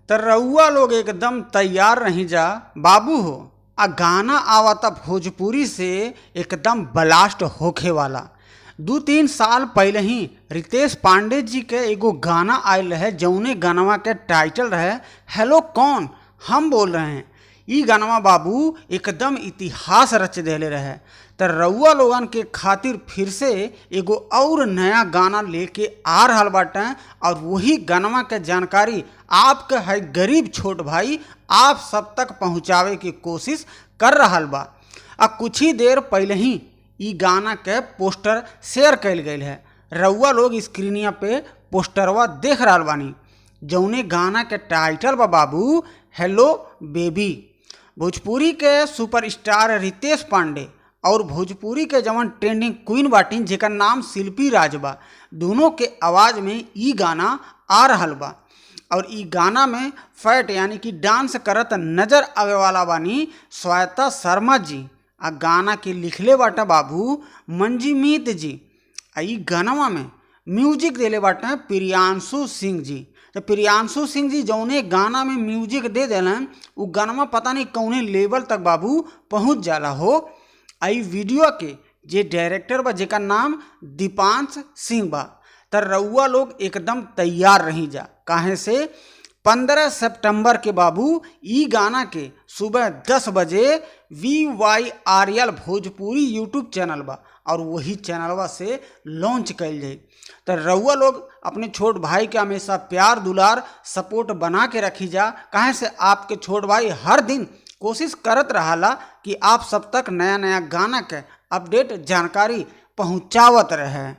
तो रउआ लोग एकदम तैयार रही जा बाबू हो। आ गाना आवता भोजपुरी से एकदम ब्लास्ट होखे वाला। 2-3 साल पहले ही रितेश पांडे जी के एगो गाना आयल रहे, जौने गानवा के टाइटल रहे हेलो कौन हम बोल रहे हैं। ई गानवा बाबू एकदम इतिहास रच देले रहे। तो रउआ लोगन के खातिर फिर से एगो और नया गाना लेके आ रहा बाटे, और वही गानवा के जानकारी आपके है गरीब छोट भाई आप सब तक पहुँचावे की कोशिश कर रहा बा। आ कुछ ही देर पहले ही ई गाना के पोस्टर शेयर कैल गई है। रउआ लोग स्क्रीनिया पे पोस्टरवा देख रहा बानी, जौने गाना के टाइटल बा बाबू हेलो बेबी। भोजपुरी के सुपरस्टार रितेश पांडे और भोजपुरी के जवन ट्रेंडिंग क्वीन बाटिन जेकर नाम शिल्पी राज बा, दोनों के आवाज़ में ई गाना आ रहा बा। और ई गाना में फैट यानी कि डांस करत नजर आवे वाला बानी श्वेता शर्मा जी। आ गाना के लिखले बाटा बाबू मंजीमीत जी। आ ई गानवा में म्यूजिक देले बाटे प्रियांशु सिंह जी। तो प्रियांशु सिंह जी जौने गाना में म्यूजिक दे दिलन उ गानवा पता नहीं कौने लेवल तक बाबू पहुँच जाला हो। आई वीडियो के जे डायरेक्टर बा जेकर नाम दीपांश सिंह बा। तो रउआ लोग एकदम तैयार रही जा, काहे से 15 सितंबर के बाबू ई गाना के सुबह 10 बजे VYRL भोजपुरी यूट्यूब चैनल बा, और वही चैनलवा से लॉन्च कैल जाए। तो रउआ लोग अपने छोट भाई के हमेशा प्यार दुलार सपोर्ट बना के रखी जा, काहे से आपके छोट भाई हर दिन कोशिश करत रहाला कि आप सब तक नया नया गाना के अपडेट जानकारी पहुँचावत रहे।